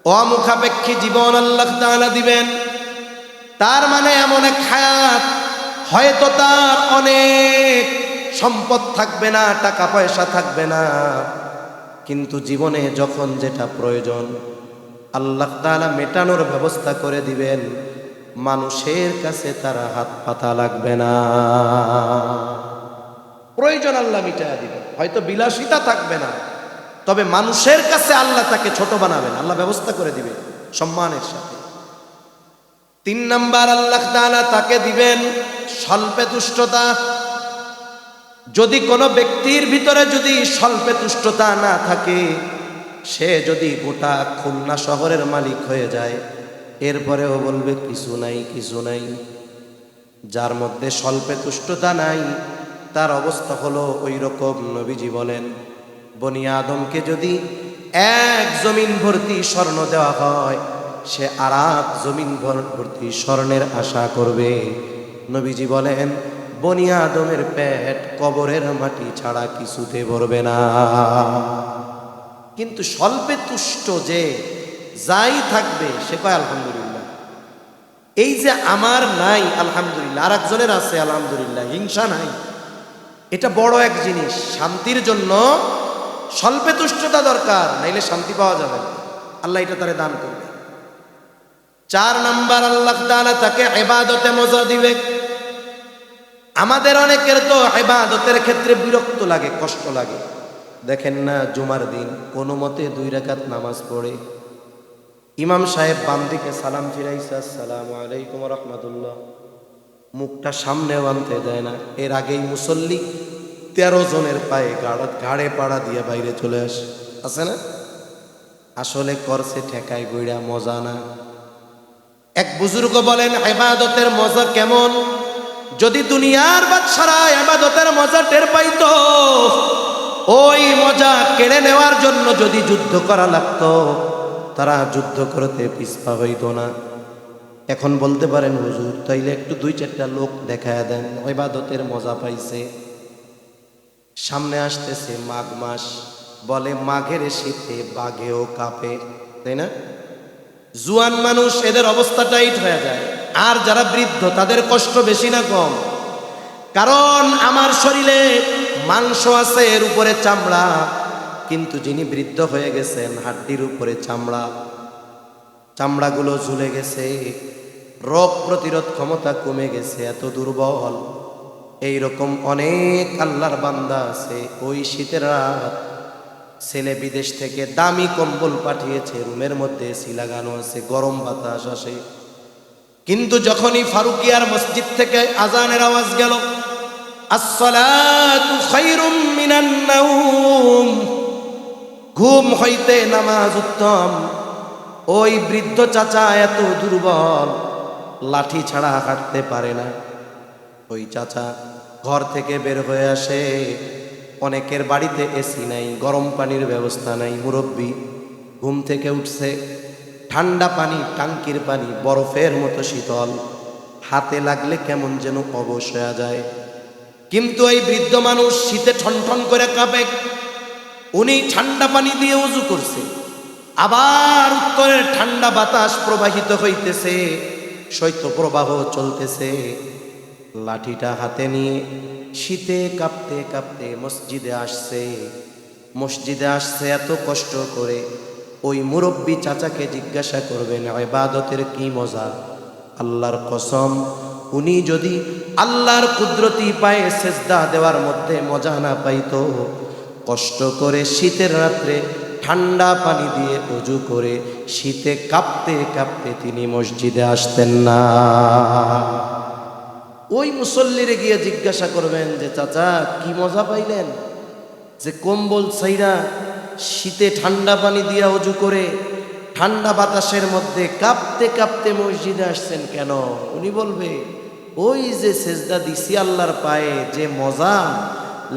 অমুখাপেক্ষী জীবন আল্লাহ তাআলা দিবেন। তার মানে এমন এক হায়াত, হয়তো তার অনেক সম্পদ থাকবে না, টাকা পয়সা থাকবে না, কিন্তু জীবনে যখন যেটা প্রয়োজন আল্লাহ তাআলা মেটানোর ব্যবস্থা করে দিবেন। মানুষের কাছে তার হাত পাতা লাগবে না, প্রয়োজন আল্লাহ মিটায়া দিবেন। হয়তো বিলাসিতা থাকবে না, তবে মানুষের কাছে আল্লাহ তাকে ছোট বানাবেন, আল্লাহ ব্যবস্থা করে দিবে সম্মানের সাথে। 3 নাম্বার, আল্লাহ তাআলা তাকে দিবেন স্বল্পে তুষ্টতা। যদি কোনো ব্যক্তির ভিতরে যদি স্বল্পে তুষ্টতা না থাকে, সে যদি গোটা খুলনা শহরের মালিক হয়ে যায়, এরপরেও বলবে কিছু নাই কিছু নাই। যার মধ্যে স্বল্পে তুষ্টতা নাই, তার অবস্থা হলো ওই রকম। নবীজি বলেন, বনি আদমকে যদি এক জমিন ভর্তি স্বর্ণ দেওয়া হয়, সে আর এক জমিন ভর্তি স্বর্ণের আশা করবে। নবীজি বলেন, বনি আদমের পেট কবরের মাটি ছাড়া কিছুতে ভরবে না। কিন্তু স্বল্পে তুষ্ট যে যাই থাকবে, সে কয় আলহামদুলিল্লাহ। এই যে আমার নাই আলহামদুলিল্লাহ, আর একজনের আছে আলহামদুলিল্লাহ, হিংসা নাই, এটা বড় এক জিনিস। শান্তির জন্য স্বল্পে তুষ্টতা দরকার, নাইলে শান্তি পাওয়া যাবে না। আল্লাহ এটা তারে দান করবে। 4 নাম্বার, আল্লাহ তাআলা তাকে ইবাদতে মজা দিবে। আমাদের অনেকের তো ইবাদতের ক্ষেত্রে বিরক্ত লাগে, কষ্ট লাগে। দেখেন না, জুমার দিন কোনো মতে 2 রাকাত নামাজ পড়ে ইমাম সাহেব বাম দিকে সালাম ফিরাইছে, আসসালামু আলাইকুম ওয়া রাহমাতুল্লাহ, মুখটা সামনেও আনতে দেয় না। এর আগেই মুসল্লি 13 জনের পায়ে ঘাড়ে পাড়া দিয়ে বাইরে চলে আসে না? আসলে করছে ঠেকায় গইড়া, মজা না। এক বুজুর্গ বলেন, ইবাদতের মজা কেমন? যদি দুনিয়ার বাদশারা ইবাদতের মজা টের পাইতো, ওই মজা কেড়ে নেওয়ার জন্য যদি যুদ্ধ করা লাগতো, তারা যুদ্ধ করতে পিছপা হইত না। এখন বলতে পারেন, হুজুর তাইলে একটু 2-4টা লোক দেখায় দেন ইবাদতের মজা পাইছে। সামনে আসতেছে মাঘ মাস, বলে মাঘের শীতে বাঘেও কাঁপে, তাই না? জুয়ান মানুষ, এদের অবস্থা টাইট হয়ে যায়। আর যারা বৃদ্ধ, তাদের কষ্ট বেশি না কম? কারণ আমার শরীরে মাংস আছে, এর উপরে চামড়া, কিন্তু যিনি বৃদ্ধ হয়ে গেছেন, হাড্ডির উপরে চামড়া, চামড়াগুলো ঝুলে গেছে, রোগ প্রতিরোধ ক্ষমতা কমে গেছে, এত দুর্বল। এইরকম অনেক আল্লাহর বান্দা আছে। ওই শীতের রাত ছেলে বিদেশ থেকে দামি কম্বল পাঠিয়েছে, রুমের মধ্যে এসি লাগানো আছে, গরম বাতাস আসে, কিন্তু যখনই ফারুকিয়ার মসজিদ থেকে আজানের আওয়াজ গেল, আসসালাতু খায়রুম মিনান নাওম, ঘুম হইতে নামাজ উত্তম, ওই বৃদ্ধ চাচা এত দুর্বল, লাঠি ছাড়া হাঁটতে পারে না। ওই চাচা ঘর থেকে বের হয়ে আসে। অনেকের বাড়িতে এসি নাই, গরম পানির ব্যবস্থা নাই। মুরব্বী ঘুম থেকে উঠছে, ঠান্ডা পানি, টাঙ্কির পানি বরফের মতো শীতল, হাতে লাগলে কেমন যেন অবশ হয়ে যায়। কিন্তু এই বৃদ্ধ মানুষ শীতে ঠনঠন করে কাঁপে। উনি ঠান্ডা পানি দিয়ে ওযু করছে, আবার উত্তরের ঠান্ডা বাতাস প্রবাহিত হইতেছে, শৈত্য প্রবাহ চলতেছে। লাঠিটা হাতে নিয়ে শীতে কাঁপতে কাঁপতে মসজিদে আসছে। মসজিদে আসছে এত কষ্ট করে। ওই মুরব্বী চাচাকে জিজ্ঞাসা করবেন, ইবাদতের কি মজা? আল্লাহর কসম, উনি যদি আল্লাহর কুদরতি পায়ে সেজদা দেওয়ার মধ্যে মজা না পাইতো, কষ্ট করে শীতের রাত্রে ঠান্ডা পানি দিয়ে ওযু করে শীতে কাঁপতে কাঁপতে তিনি মসজিদে আসতেন না। ওই মুসল্লিরে গিয়ে জিজ্ঞাসা করবেন যে, চাচা কি মজা পাইলেন যে কম্বল ছাইরা শীতে ঠান্ডা পানি দিয়া ওযু করে ঠান্ডা বাতাসের মধ্যে কাঁপতে কাঁপতে মসজিদে আসছেন কেন? উনি বলবে, ওই যে সেজদা দিছি আল্লাহর পায়ে, যে মজা,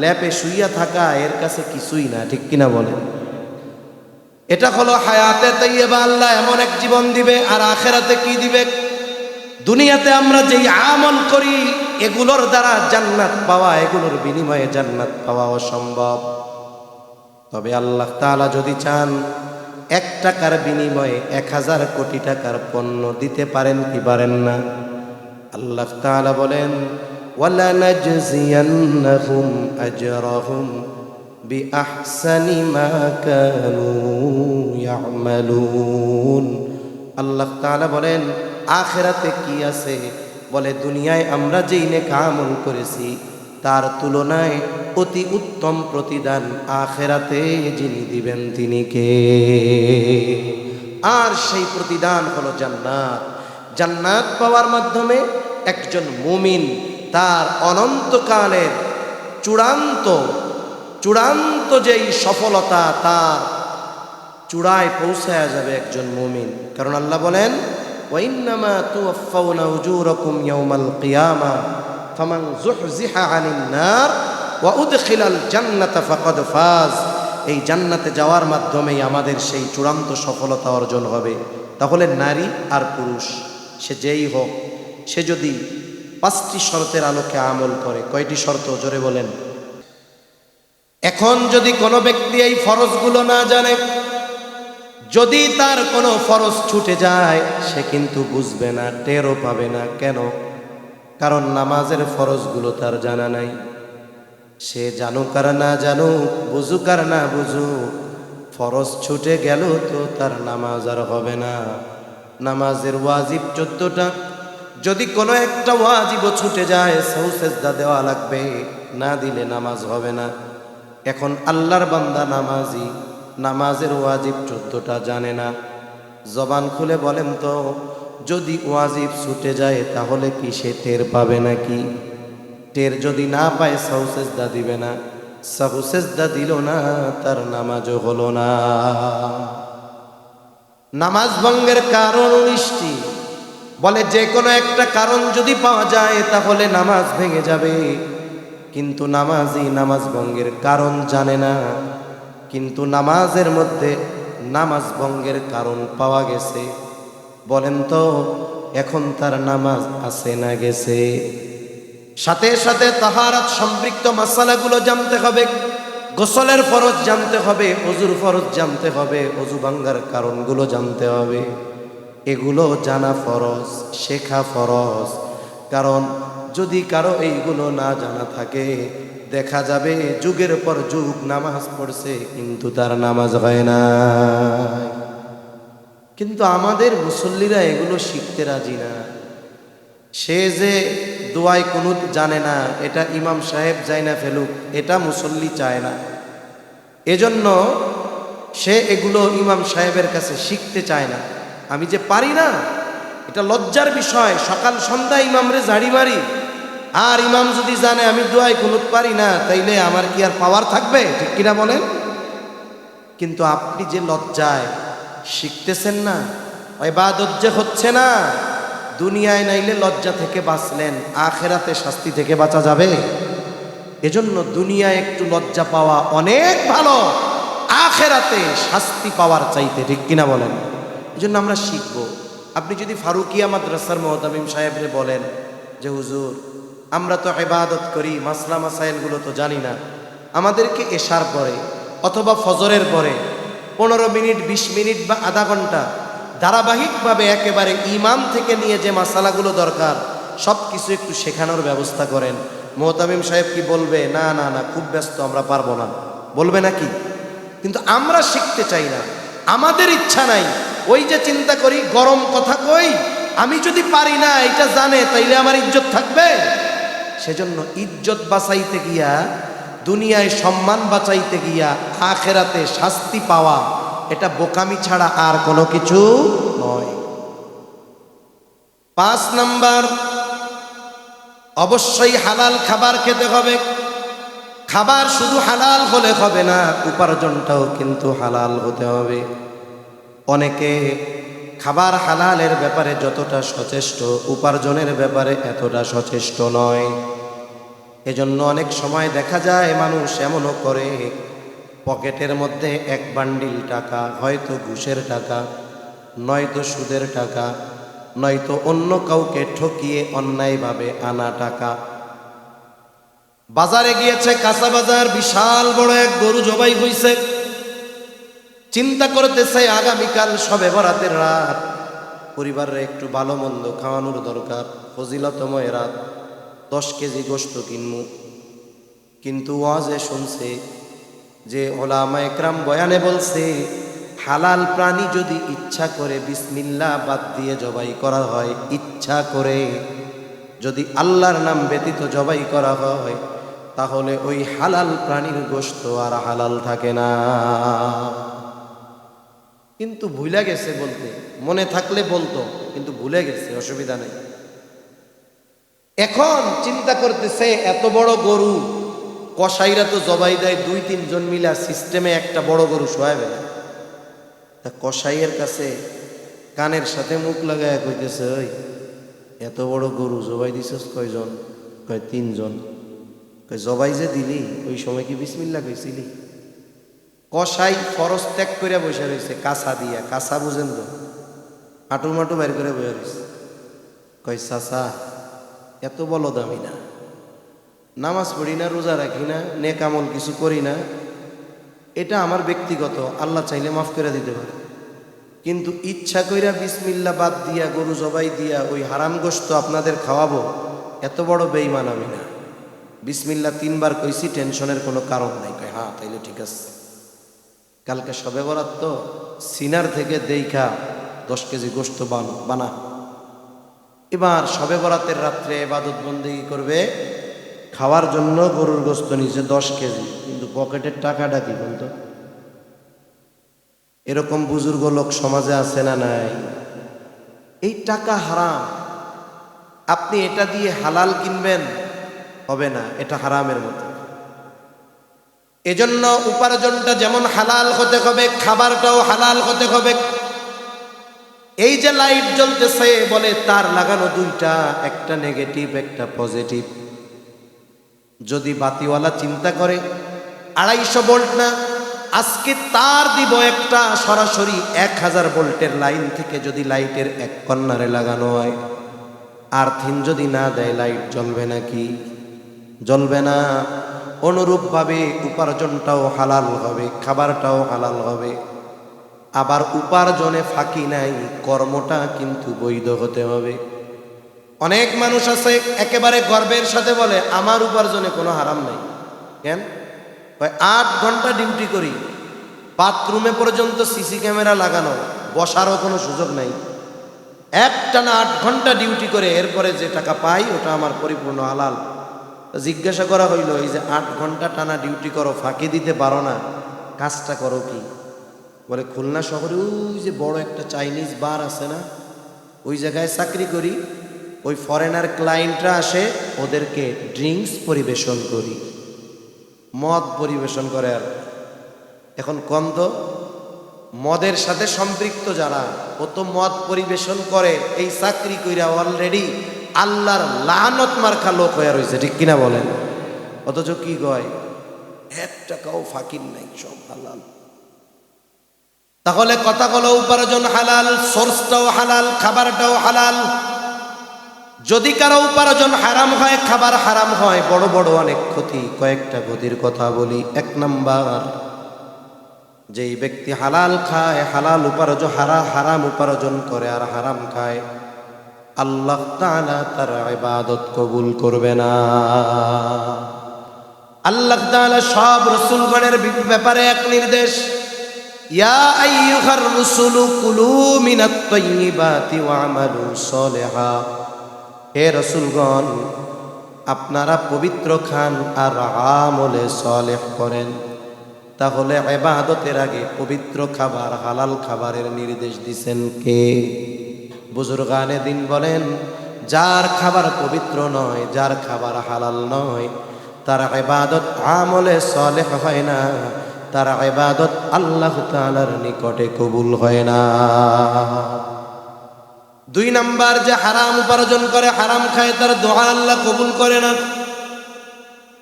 ল্যাপে শুইয়া থাকা এর কাছে কিছুই না। ঠিক কিনা বলেন? এটা হলো হায়াতে তাইয়্যিবা। আল্লাহ এমন এক জীবন দিবে। আর আখিরাতে কি দিবে? দুনিয়াতে আমরা যেই আমল করি, এগুলোর দ্বারা জান্নাত পাওয়া, এগুলোর বিনিময়ে জান্নাত পাওয়া অসম্ভব। তবে আল্লাহ তাআলা যদি চান, 1 টাকার বিনিময়ে 1000 কোটি টাকার পণ্য দিতে পারেন কি পারেন না? আল্লাহ তাআলা বলেন ওয়ালা নাজজিয়ান্নাহুম আজরাহুম বিআহসানি মা কানু ইয়ামালুন। আল্লাহ তাআলা বলেন আখিরাতে কি আছে? বলে দুনিয়ায় আমরা যেই নেক আমল করেছি তার তুলনায় অতি উত্তম প্রতিদান আখিরাতে যিনি দিবেন তিনি কে? আর সেই প্রতিদান হলো জান্নাত। জান্নাত পাওয়ার মাধ্যমে একজন মুমিন তার অনন্তকালের চূড়ান্ত যেই সফলতা তার চূড়ায় পৌঁছায়া যাবে একজন মুমিন। কারণ আল্লাহ বলেন ওয়াইন্নামা তুওয়াফাউনা উজুরাকুম ইয়াউমাল কিয়ামা ফামান যুহজিহা আনিন নার ওয়া উদখিলাল জান্নাতা ফাকাদ ফাজ। এই জান্নাতে যাওয়ার মাধ্যমেই আমাদের সেই চূড়ান্ত সফলতা অর্জন হবে। তাহলে নারী আর পুরুষ সে যেই হোক, সে যদি 5টি শর্তের আলোকে আমল করে, কয়টি শর্ত জোরে বলেন? এখন যদি কোনো ব্যক্তি এই ফরজগুলো না জানে, যদি তার কোনো ফরজ ছুটে যায়, সে কিন্তু বুঝবে না, টেরও পাবে না। কেন? কারণ নামাজের ফরজগুলো তার জানা নাই। সে জানুক আর না জানুক, বুঝুক আর না বুঝুক, ফরজ ছুটে গেল তো তার নামাজ আর হবে না। নামাজের ওয়াজিব 14টা, যদি কোনো একটা ওয়াজিবও ছুটে যায় সাহু সেজদা দেওয়া লাগবে, না দিলে নামাজ হবে না। এখন আল্লাহর বান্দা নামাজি, নামাজের ওয়াজিব 14টা জানে না। জবান খুলে বলেন তো, যদি ওয়াজিব ছুটে যায় তাহলে কি সে টের পাবে নাকি? টের যদি না পায় সাহু সেজদা দিবে না। সাহু সেজদা দিল না, তার নামাজও হলো না। নামাজ ভঙ্গের কারণ 19টি। বলে যে কোনো একটা কারণ যদি পাওয়া যায় তাহলে নামাজ ভেঙে যাবে। কিন্তু নামাজি নামাজ ভঙ্গের কারণ জানে না। কিন্তু নামাজের মধ্যে নামাজ ভঙ্গের কারণ পাওয়া গেছে। বলেন তো এখন তার নামাজ আছে না গেছে? সাথে সাথে তাহারাত সম্পৃক্ত মাসালাগুলো জানতে হবে। গোসলের ফরজ জানতে হবে, ওযুর ফরজ জানতে হবে, ওযু ভাঙ্গার কারণগুলো জানতে হবে। এগুলো জানা ফরজ, শেখা ফরজ। কারণ যদি কারো এইগুলো না জানা থাকে, দেখা যাবে যুগের পর যুগ নামাজ পড়ছে কিন্তু তার নামাজ হয় না। কিন্তু আমাদের মুসল্লিরা এগুলো শিখতে রাজি না। সে যে দোয়ায় কুনুত জানে না, এটা ইমাম সাহেব যায় না ফেলুক, এটা মুসল্লি চায় না। এজন্য সে এগুলো ইমাম সাহেবের কাছে শিখতে চায় না। আমি যে পারি না, এটা লজ্জার বিষয়। সকাল সন্ধ্যা ইমামরে ঝাড়ি মারি, আর ইমাম যদি জানে আমি দোয়ায় কুনুত পারি না, তাইলে আমার কি আর পাওয়ার থাকবে? ঠিক কিনা বলেন? কিন্তু আপনি যে লজ্জায় শিখতেছেন না, ইবাদত যে হচ্ছে না, দুনিয়ায় নাইলে লজ্জা থেকে বাঁচলেন, আখেরাতে শাস্তি থেকে বাঁচা যাবে? এজন্য দুনিয়ায় একটু লজ্জা পাওয়া অনেক ভালো, আখেরাতে শাস্তি পাওয়ার চাইতে। ঠিক কিনা বলেন? এজন্য আমরা শিখব। আপনি যদি ফারুকিয়া মাদ্রাসার মুহতামিম সাহেবরে বলেন যে হুজুর আমরা তো ইবাদত করি, মাসলা মাসাইলগুলো তো জানি না, আমাদেরকে এশার পরে অথবা ফজরের পরে 15 মিনিট 20 মিনিট বা আধা ঘন্টা ধারাবাহিকভাবে একেবারে ইমাম থেকে নিয়ে যে মাসালাগুলো দরকার সব কিছু একটু শেখানোর ব্যবস্থা করেন। মুহতামিম সাহেব কি বলবে? না না না, খুব ব্যস্ত, আমরা পারবো না, বলবে নাকি? কিন্তু আমরা শিখতে চাই না, আমাদের ইচ্ছা নাই। ওই যে চিন্তা করি গরম কথা কই, আমি যদি পারি না এটা জানে, তাইলে আমার ইজ্জত থাকবে। সেজন্য ইজ্জত বাঁচাইতে গিয়া, দুনিয়ায় সম্মান বাঁচাইতে গিয়া আখেরাতে শাস্তি পাওয়া, এটা বোকামি ছাড়া আর কোনো কিছু নয়। 5 নাম্বার, অবশ্যই হালাল খাবার খেতে হবে। খাবার শুধু হালাল হলে হবে না, উপার্জনটাও কিন্তু হালাল হতে হবে। অনেকে খাবার হালালের ব্যাপারে যতটা সচেষ্ট, উপার্জনের ব্যাপারে এতটা সচেষ্ট নয়। এজন্য অনেক সময় দেখা যায় মানুষ এমনও করে, পকেটের মধ্যে 1 বান্ডিল টাকা, হয়তো ঘুষের টাকা, নয়তো সুদের টাকা, নয়তো অন্য কাউকে ঠকিয়ে অন্যায়ভাবে আনা টাকা। বাজারে গিয়েছে, কাঁচা বাজার, বিশাল বড় এক গরু জবাই হইছে। চিন্তা করতেছে আগামীকাল শবে বরাতের রাত, পরিবারের একটু ভালো মন্দ খাওয়ানোর দরকার, ফজিলতময় রাত, 10 কেজি গোশত কিনবো। কিন্তু ওয়াজে শুনছে যে ওলামা একরাম বয়ানে বলছে হালাল প্রাণী যদি ইচ্ছা করে বিসমিল্লাহ বাদ দিয়ে জবাই করা হয়, ইচ্ছা করে যদি আল্লাহর নাম ব্যতীত জবাই করা হয়, তাহলে ওই হালাল প্রাণীর গোশত আর হালাল থাকে না। কিন্তু ভুলে গেছে বলতে, মনে থাকলে বলতো, কিন্তু ভুলে গেছে, অসুবিধা নেই। এখন চিন্তা করতেছে এত বড় গরু, কসাইরা তো জবাই দেয় 2-3 জন মিলা সিস্টেমে একটা বড় গরু শোয়াবে না। তা কসাইয়ের কাছে কানের সাথে মুখ লাগায় কইতেছে, ওই এত বড় গরু জবাই দিছস কয়জন? কয় 3 জন। কয় জবাই যে দিলি ওই সময় কি বিসমিল্লাহ কইছিলি? কসাই ফরজ ত্যাগ করে বসে রয়েছে কাঁচা দিয়া, কাঁচা বুঝেন তো, হাঁটু মাটু বের করে বসে রয়েছে। কয় চাচা এত বলো দামি না, নামাজ পড়ি না, রোজা রাখি না, নেক আমল কিছু করি না, এটা আমার ব্যক্তিগত, আল্লাহ চাইলে মাফ করে দিতে পারে, কিন্তু ইচ্ছা কইরা বিসমিল্লাহ বাদ দিয়া গরু জবাই দিয়া ওই হারাম গোশত আপনাদের খাওয়াবো, এত বড় বেঈমান আমি না। বিসমিল্লাহ 3 বার কইছি, টেনশনের কোনো কারণ নাই। কয় হ্যাঁ তাইলে ঠিক আছে, কালকে শবে বরাত তো সিনার থেকে দেইখা 10 কেজি গোশত বানা। এবার শবে বরাতের রাত্রে ইবাদত বন্দেগী করবে, খাওয়ার জন্য গরুর গোশত নিচে 10 কেজি, কিন্তু পকেটের টাকাটা কি বলতো? এরকম বুজুর্গ লোক সমাজে আছে না নাই? এই টাকা হারাম, আপনি এটা দিয়ে হালাল কিনবেন, হবে না, এটা হারামের মতো। এজন্য উপার্জনটা যেমন হালাল হতে হবে, খাবারটাও হালাল হতে হবে। এই যে লাইট জ্বলতেছে, বলে তার লাগানো 2টা, একটা নেগেটিভ একটা পজিটিভ। যদি বাতিওয়ালা চিন্তা করে 250 ভোল্ট না, আজকে তার দিব একটা সরাসরি 1000 ভোল্টের লাইন থেকে, যদি লাইটের এক কর্নারে লাগানো হয়, আর্থিন যদি না দেয় লাইট জ্বলবে নাকি? জ্বলবে না। অনুরূপভাবে উপার্জনটাও হালাল হবে, খাবারটাও হালাল হবে। আবার উপার্জনে ফাঁকি নাই, কর্মটা কিন্তু বৈধ হতে হবে। অনেক মানুষ আছে একেবারে গর্বের সাথে বলে আমার উপার্জনে কোনো হারাম নাই। কেন? 8 ঘন্টা ডিউটি করি, বাথরুমে পর্যন্ত সিসি ক্যামেরা লাগানো, বসারও কোনো সুযোগ নাই, একটানা 8 ঘন্টা ডিউটি করে এরপরে যে টাকা পাই ওটা আমার পরিপূর্ণ হালাল। জিজ্ঞাসা করা হইল, এই যে 8 ঘন্টা টানা ডিউটি করো, ফাঁকি দিতে পারো না, কাজটা করো কি? বলে খুলনা শহরে ওই যে বড় একটা চাইনিজ বার আছে না, ওই জায়গায় চাকরি করি, ওই ফরেনার ক্লায়েন্টরা আসে, ওদেরকে ড্রিঙ্কস পরিবেশন করি, মদ পরিবেশন করে। আর এখন কন্দ মদের সাথে সম্পৃক্ত যারা, ও তো মদ পরিবেশন করে, এই চাকরি কইরা অলরেডি আল্লাহর লানত মার্কা লোক হয়ে রয়েছে, ঠিক কিনা বলেন? অথচ কি কয় 1 টাকাও ফাঁকির নাই, সব হালাল। তাহলে কথা হলো উপার্জন হালাল, সোর্সটাও হালাল, খাবারটাও হালাল। যদি কারো উপার্জন হারাম হয়, খাবার হারাম হয়, বড় বড় অনেক ক্ষতি। কয়েকটা ক্ষতির কথা বলি। 1 নাম্বার, যেই ব্যক্তি হালাল খায়, হালাল উপার্জন, হারাম উপার্জন করে আর হারাম খায়, আল্লাহ তাআলা তার ইবাদত কবুল করবে না। আল্লাহ তাআলা সব রাসূলগণের ব্যাপারে এক নির্দেশ, ইয়া আইয়ুহার রাসূলু কুলু মিনাত তাইয়্যিবাতি ওয়া'মালু সলিহা। হে রাসূলগণ, আপনারা পবিত্র খান আর আমলে সলেহ করেন। তাহলে ইবাদতের আগে পবিত্র খাবার, হালাল খাবারের নির্দেশ দিছেন কে? বুজুর্গানে দিন বলেন, যার খাবার পবিত্র নয়, যার খাবার হালাল নয়, তার ইবাদত আমলে সলেহ হয় না, তার ইবাদত আল্লাহ তাআলার নিকটে কবুল হয় না। 2 নাম্বার, যে হারাম উপার্জন করে, হারাম খায়, তার দোয়া আল্লাহ কবুল করে না।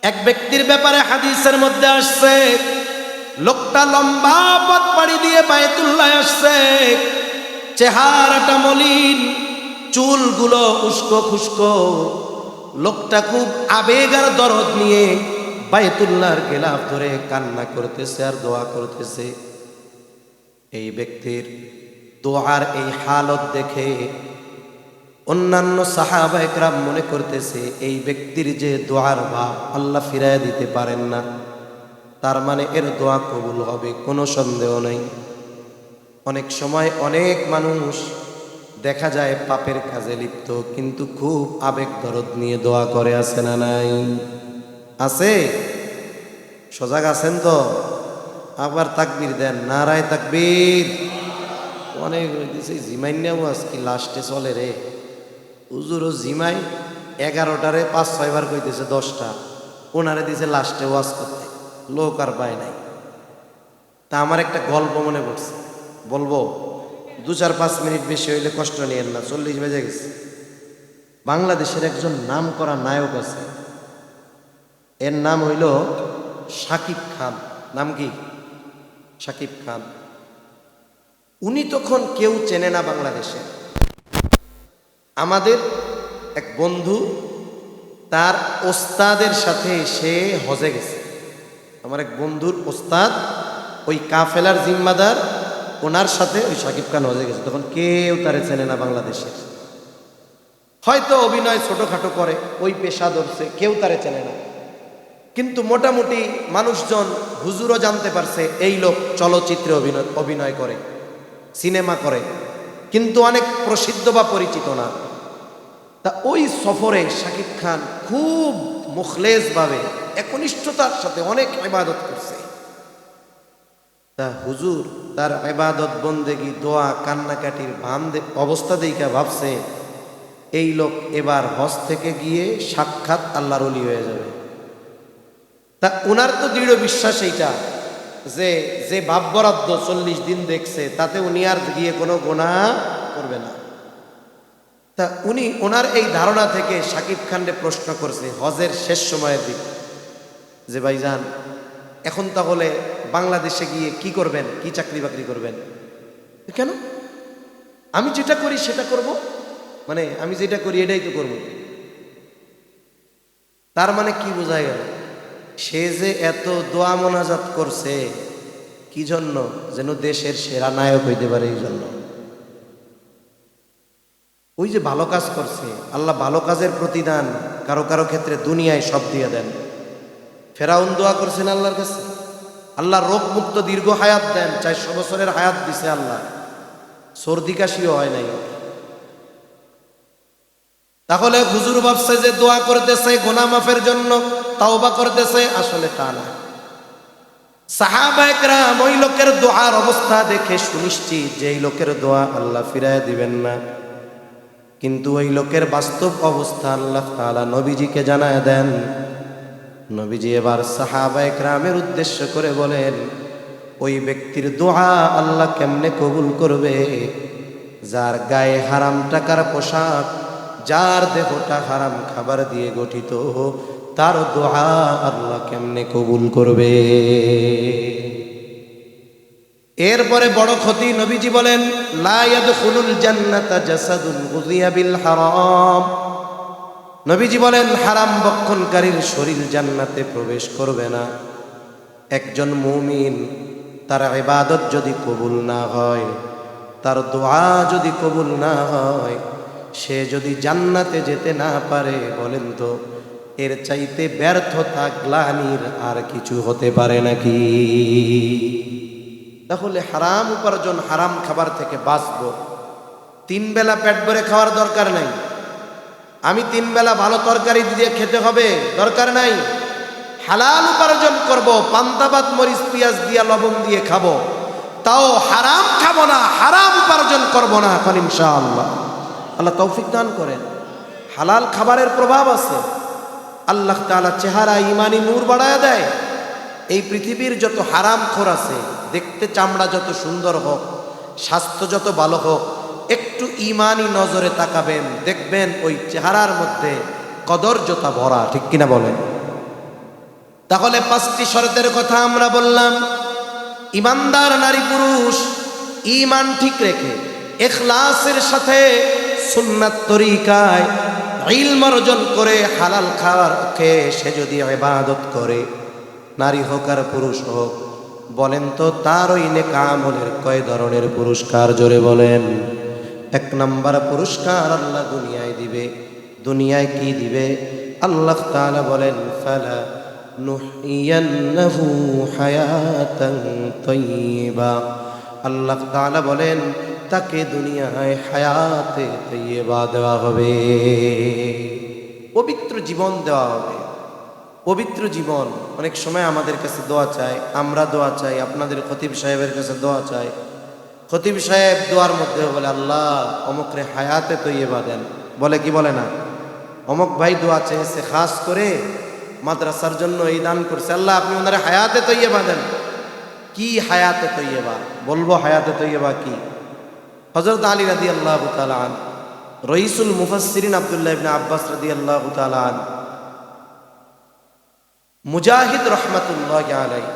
এক ব্যক্তির ব্যাপারে হাদিসের মধ্যে আসছে, লোকটা লম্বা পথ পাড়ি দিয়ে বায়তুল্লাহ আসছে, চেহারাটা মলিন, চুলগুলো উস্কো খুস্কো। লোকটা খুব আবেগ আর দরদ নিয়ে বায়তুল্লাহর গিলাফ ধরে কান্না করতেছে আর দোয়া করতেছে। এই ব্যক্তির দোয়ার এই হালত দেখে অন্যান্য সাহাবা একরাম মনে করতেছে এই ব্যক্তির যে দোয়ার ভাব আল্লাহ ফিরাইয়া দিতে পারেন না, তার মানে এর দোয়া কবুল হবে, কোনো সন্দেহ নেই। অনেক সময় অনেক মানুষ দেখা যায় পাপের কাজে লিপ্ত, কিন্তু খুব আবেগ দরদ নিয়ে দোয়া করে, আছে না নাই? আছে? সজাগ আছেন তো? আবার তাকবীর দেন, নারায় তাকবীর। অনেক দিছে জিমাইন্যাও আজকে লাস্টে চলে রে, হুজুরও জিমাই 11টারে 5-6 বার কইতেছে 10টা, ওনারে দিছে লাস্টে ওয়াজ করতে, লোক আর পায় নাই। তা আমার একটা গল্প মনে পড়ছে, বলবো? 2-4-5 মিনিট বেশি হইলে কষ্ট নিয়েন না, 40 বেজে গেছে। বাংলাদেশের একজন নাম করা নায়ক আছে, এর নাম হইল শাকিব খান। নাম কি? শাকিব খান। উনি তখন কেউ চেনে না বাংলাদেশে। আমাদের এক বন্ধু তার ওস্তাদের সাথে সে হজে গেছে। আমার এক বন্ধুর ওস্তাদ ওই কাফেলার জিম্মাদার, ওনার সাথে ওই শাকিব খান হজে গেছে। তখন কেউ তারে চেনে না বাংলাদেশে। হয়তো অভিনয় ছোটখাটো করে, ওই পেশা ধরছে, কেউ তারে চেনে না। কিন্তু মোটামুটি মানুষজন, হুজুরও জানতে পারছে এই লোক চলচ্চিত্রে অভিনয় করে, সিনেমা করে, কিন্তু অনেক প্রসিদ্ধ বা পরিচিত না। তা ওই সফরে শাকিব খান খুব মুখলেস ভাবে একনিষ্ঠতার সাথে অনেক ইবাদত করছে। তা হুজুর তার ইবাদত বন্দেগী দোয়া কান্নাকাটির অবস্থা দেখা ভাবছে এই লোক এবার হজ থেকে গিয়ে সাক্ষাৎ আল্লাহর ওলি হয়ে যাবে। তা ওনার তো দৃঢ় বিশ্বাস এইটা যে যে বাপ বরাদ্দ 40 দিন দেখছে তাতে উনি আর গিয়ে কোনো গুনাহ করবে না। তা উনি ওনার এই ধারণা থেকে শাকিব খানকে প্রশ্ন করছে হজের শেষ সময়ের দিক, যে ভাইজান এখন তাহলে বাংলাদেশে গিয়ে কি করবেন, কি চাকরি বাকরি করবেন? কেন? আমি যেটা করি সেটা করব, মানে আমি যেটা করি এটাই তো করব। তার মানে কি বোঝা গেল? সে যে এত দোয়া মোনাজাত করছে কি জন্য? যেন দেশের সেরা নায়ক হইতে পারে এই জন্য। ওই যে ভালো কাজ করছে, আল্লাহ ভালো কাজের প্রতিদান কারো কারো ক্ষেত্রে দুনিয়ায় সব দিয়ে দেন। ফেরাউন দোয়া করছেন আল্লাহর কাছে, আল্লাহ রোগ মুক্ত দীর্ঘ হায়াত দেন, 400 বছরের হায়াত দিছে আল্লাহ, সর্দি কাশিও হয় নাই। তাহলে হুজুর ভাবছে যে দোয়া করতেছে গুনাহ মাফের জন্য, তাওবা করতেছে, আসলে তা না। সাহাবায়ে কেরাম ওই লোকের দোয়ার অবস্থা দেখে সুনিশ্চিত যে এই লোকের দোয়া আল্লাহ ফিরায় দিবেন না। কিন্তু ওই লোকের বাস্তব অবস্থা আল্লাহ তাআলা নবীজিকে জানায় দেন। নবীজি এবার সাহাবায়ে কেরামের উদ্দেশ্য করে বলেন, ওই ব্যক্তির দোয়া আল্লাহ কেমনে কবুল করবে? যার গায়ে হারাম টাকার পোশাক, যার দেহটা হারাম খাবার দিয়ে গঠিত, তার দোয়া আল্লাহ কেমনে কবুল করবে? এরপরে বড় ক্ষতি, নবীজি বলেন লা ইয়াদখুলুল জান্নাতা জাসাদুন গুযিয়া বিল হারাম। নবীজি বলেন হারাম ভক্ষণকারীর শরীর জান্নাতে প্রবেশ করবে না। একজন মুমিন তার ইবাদত যদি কবুল না হয়, তার দোয়া যদি কবুল না হয়, সে যদি জান্নাতে যেতে না পারে, বলেন তো এর চাইতে ব্যর্থতা গ্লানির আর কিছু হতে পারে নাকি? তাহলে হারাম উপার্জন, হারাম খাবার থেকে বাঁচবো। 3 বেলা পেট ভরে খাওয়ার দরকার নাই। আমি 3 বেলা ভালো তরকারি দিয়ে খেতে হবে দরকার নাই। হালাল উপার্জন করব, পান্তা ভাত মরিচ পেঁয়াজ দিয়া লবণ দিয়ে খাবো, তাও হারাম খাবো না, হারাম উপার্জন করব না। এখন ইনশাআল্লাহ আল্লাহ তৌফিক দান করেন। হালাল খাবারের প্রভাব আছে, আল্লাহ তাআলা চেহারা ইমানি নূর বাড়ায় দেয়। এই পৃথিবীর যত হারাম খোর আছে, দেখতে চামড়া যত সুন্দর হোক, স্বাস্থ্য যত ভালো হোক, একটু ইমানি নজরে তাকাবেন, দেখবেন ওই চেহারার মধ্যে কদর্যতা ভরা। ঠিক কিনা বলেন? তাহলে 5টি শর্তের কথা আমরা বললাম। ইমানদার নারী পুরুষ ঈমান ঠিক রেখে ইখলাসের সাথে সুন্নাত তরিকায় ইলম অর্জন করে হালাল খাবার খেয়ে সে যদি ইবাদত করে, নারী হোক আর পুরুষ হোক, বলেন তো তার ওই নেক আমলের কয় ধরনের পুরস্কার? জোরে বলেন। এক নাম্বার পুরস্কার আল্লাহ দুনিয়ায় দিবে। দুনিয়ায় কি দিবে? আল্লাহ তাআলা বলেন ফালা নুহইয়ান্নাহু হায়াতান তাইয়্যিবা। আল্লাহ তাআলা বলেন তাকে দুনিয়ায় হায়াতে তাইয়্যিবা দেওয়া হবে, পবিত্র জীবন দেওয়া হবে। পবিত্র জীবন। অনেক সময় আমাদের কাছে দোয়া চায়, আমরা দোয়া চাই, আপনাদের খতিব সাহেবের কাছে দোয়া চাই। খতিব সাহেব দোয়ার মধ্যে বলে আল্লাহ অমুকরে হায়াতে তৈয়বা দেন, বলে কি বলে না? অমুক ভাই দোয়া চেয়েছে খাস করে মাদ্রাসার জন্য, এই দান করছে, আল্লাহ আপনি ওনারে হায়াতে তৈয়বা দেন। কি হায়াতে তৈয়বা? বলবো হায়াতে তৈয়বা কি? হযরত আলী রাদিয়াল্লাহু তাআলা আনহু, রইসুল মুফাসসিরিন আব্দুল্লাহ ইবনে আব্বাস রাদিয়াল্লাহু তাআলা আনহু, মুজাহিদ রহমাতুল্লাহি আলাইহি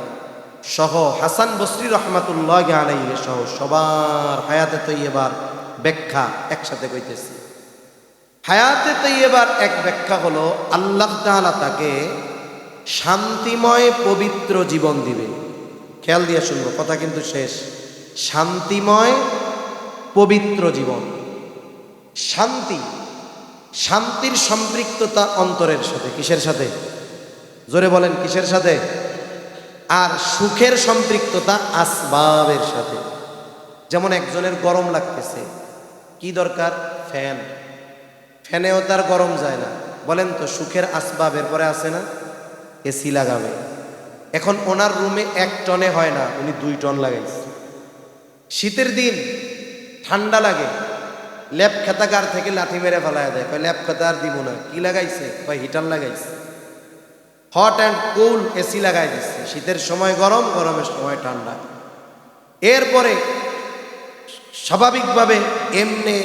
সহ হাসান বসরি রহমাতুল্লাহি আলাইহি সহ সবার হায়াতে তৈয়বার ব্যাখ্যা একসাথে কইতেছি। হায়াতে তৈয়বার এক ব্যাখ্যা হলো আল্লাহ তাআলা তাকে শান্তিময় পবিত্র জীবন দিবে। খেয়াল দিয়ে শুনবো, কথা কিন্তু শেষ। শান্তিময় পবিত্র জীবন। শান্তি, শান্তির সম্পৃক্ততা অন্তরের সাথে। কিসের সাথে? জোরে বলেন, কিসের সাথে? আর সুখের সম্পৃক্ততা আসবাবের সাথে। যেমন একজনের গরম লাগতেছে, কি দরকার? ফ্যান। ফ্যানেও তার গরম যায় না। বলেন তো সুখের আসবাবের পরে আছে না? এসি লাগাবে। এখন ওনার রুমে 1 টনে হয় না, উনি 2 টন লাগাইছে। শীতের দিন ঠান্ডা লাগে, ল্যাপ খেতাকার থেকে লাঠি মেরে ফেলায় দেয়, কয় ল্যাপ খেতা আর দিব না। কি লাগাইছে? কয় হিটার লাগাইছে। হট অ্যান্ড কুল এসি লাগাই দিচ্ছে। শীতের সময় গরম, গরমের সময় ঠান্ডা। এরপরে স্বাভাবিকভাবে এমনি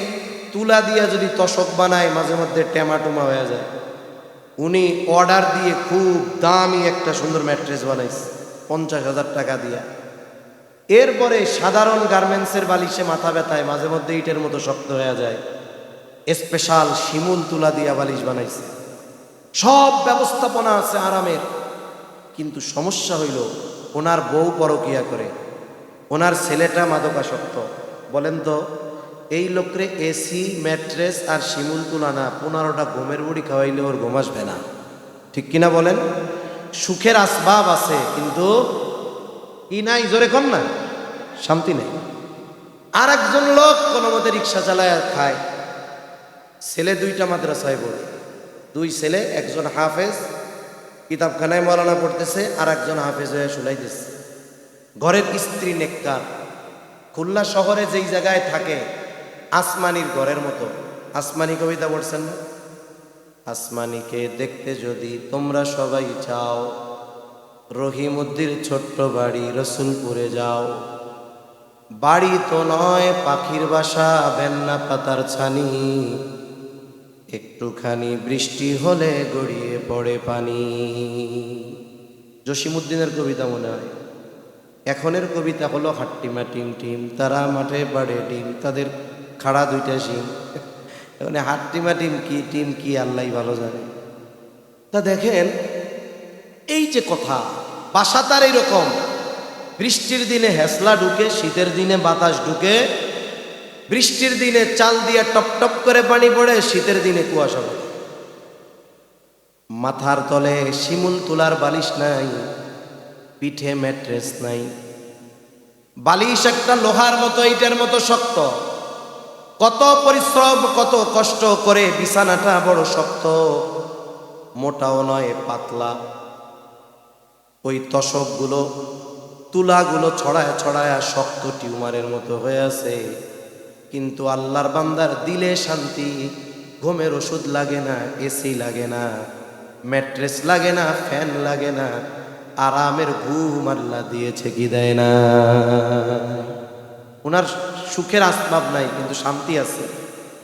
তুলা দিয়া যদি তশক বানায় মাঝে মধ্যে টেমাটুমা হয়ে যায়। উনি অর্ডার দিয়ে খুব দামি একটা সুন্দর ম্যাট্রেস বানাইছে 50,000 টাকা দিয়া। এরপরে সাধারণ গার্মেন্টসের বালিশে মাথা ব্যথায় মাঝে মধ্যে ইটের মতো শক্ত হয়ে যায়, স্পেশাল শিমুল তুলা দিয়া বালিশ বানাইছে। সব ব্যবস্থাপনা আছে আরামের, কিন্তু সমস্যা হইল ওনার বউ পরকিয়া করে, ওনার ছেলেটা মাদকাসক্ত। বলেন তো এই লোকরে এসি, ম্যাট্রেস আর শিমুল তুলা না 15টা ঘুমের বুড়ি খাওয়াইলে ওর ঘুম আসবে না। ঠিক কিনা বলেন? সুখের আসবাব আছে কিন্তু কি নাই? জোরে কন না, শান্তি নেই। আর একজন লোক কোনো মতে রিক্সা চালায় খায়, ছেলে 2টা মাদ্রাসায় পড়ে, 2 ছেলে, একজন হাফেজ কিতাবখানায় মৌলানা পড়তেছে, আর একজন হাফেজ হয়ে শুনাইতেছে। ঘরের স্ত্রী নেককার। খুলনা শহরে যেই জায়গায় থাকে আসমানির ঘরের মতো। আসমানি কবিতা পড়ছেন না? আসমানিকে দেখতে যদি তোমরা সবাই চাও, রহিমউদ্দির ছোট্ট বাড়ি রসুলপুরে যাও। বাড়ি তো নয় পাখির বাসা, বেন্না পাতার ছানি, একটুখানি বৃষ্টি হলে গড়িয়ে পড়ে পানি। জসিমউদ্দিনের কবিতা মনে হয়। এখনের কবিতা হলো হাট্টিমা টিম টিম, তারা মাঠে বাড়ে ডিম, তাদের খাড়া 2টা শিম। এখন হাট্টিমা টিম কি আল্লাহ ভালো জানে। তা দেখেন এই যে কথা, বাসা তার এইরকম, বৃষ্টির দিনে হেসলা ঢুকে, শীতের দিনে বাতাস ঢুকে। বৃষ্টির দিনে চাল দিয়ে টপ টপ করে পানি পড়ে, শীতের দিনে কুয়াশা পড়ে। মাথার তলে শিমুল তুলার বালিশ নাই, পিঠে ম্যাট্রেস নাই। বালিশ একটা লোহার মতো, ইটের মতো শক্ত। কত পরিশ্রম, কত কষ্ট করে বিছানাটা বড় শক্ত, মোটাও নয় পাতলা। ওই তশকগুলো, তুলাগুলো ছড়ায় ছড়ায় শক্ত টিউমারের মতো হয়ে আছে। কিন্তু আল্লাহর বান্দার দিলে শান্তি। ঘুমের ওষুধ লাগে না, এসি লাগে না, ম্যাট্রেস লাগে না, ফ্যান লাগে না, আরামের ঘুম আল্লাহ দিয়েছে কি দেয় না? ওনার সুখের আসবাব নাই কিন্তু শান্তি আছে,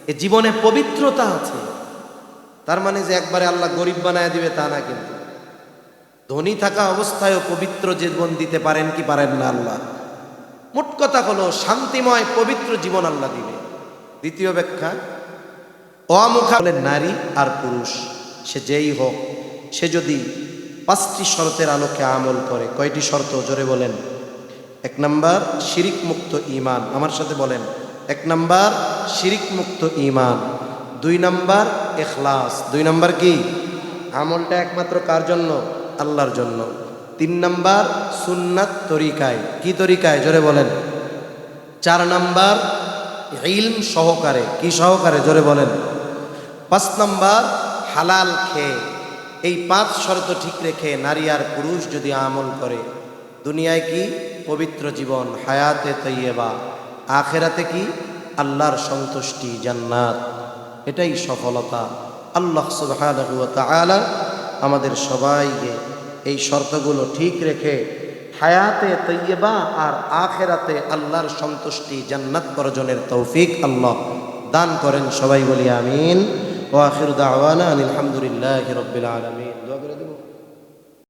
এ জীবনে পবিত্রতা আছে। তার মানে যে একবারে আল্লাহ গরিব বানায় দিবে তা না, কিন্তু ধনী থাকা অবস্থায়ও পবিত্র জীবন দিতে পারেন কি পারেন না আল্লাহ। মোট কথা হলো শান্তিময় পবিত্র জীবন আল্লাহ দিবে। দ্বিতীয় ব্যাখ্যা, অমুখা বলে নারী আর পুরুষ সে যেই হোক, সে যদি 5টি শর্তের আলোকে আমল করে। কয়টি শর্ত? জোরে বলেন। এক নাম্বার শিরিক মুক্ত ঈমান, আমার সাথে বলেন, এক নাম্বার শিরিক মুক্ত ঈমান, দুই নাম্বার ইখলাস। দুই নাম্বার কি? আমলটা একমাত্র কার জন্য? আল্লাহর জন্য। তিন নাম্বার সুন্নাত তরিকায়। কি তরিকায়? জোরে বলেন। চার নাম্বার ইলম সহকারে। কি সহকারে? জোরে বলেন। পাঁচ নাম্বার হালাল খেয়ে। এই পাঁচ শর্ত ঠিক রেখে নারী আর পুরুষ যদি আমল করে, দুনিয়ায় কি? পবিত্র জীবন, হায়াতে তৈয়বা, আখেরাতে কি? আল্লাহর সন্তুষ্টি, জান্নাত। এটাই সফলতা। আল্লাহ সুবহানাহু ওয়া তাআলা আমাদের সবাইকে এই শর্তগুলো ঠিক রেখে হায়াতে তৈয়বা আর আখেরাতে আল্লাহর সন্তুষ্টি, জান্নাত অর্জনের তৌফিক আল্লাহ দান করেন। সবাই বলি আমিন। ওয়া আখিরু দাওয়ানা আলহামদুলিল্লাহি রাব্বিল আলামিন। দোয়া করে দেব।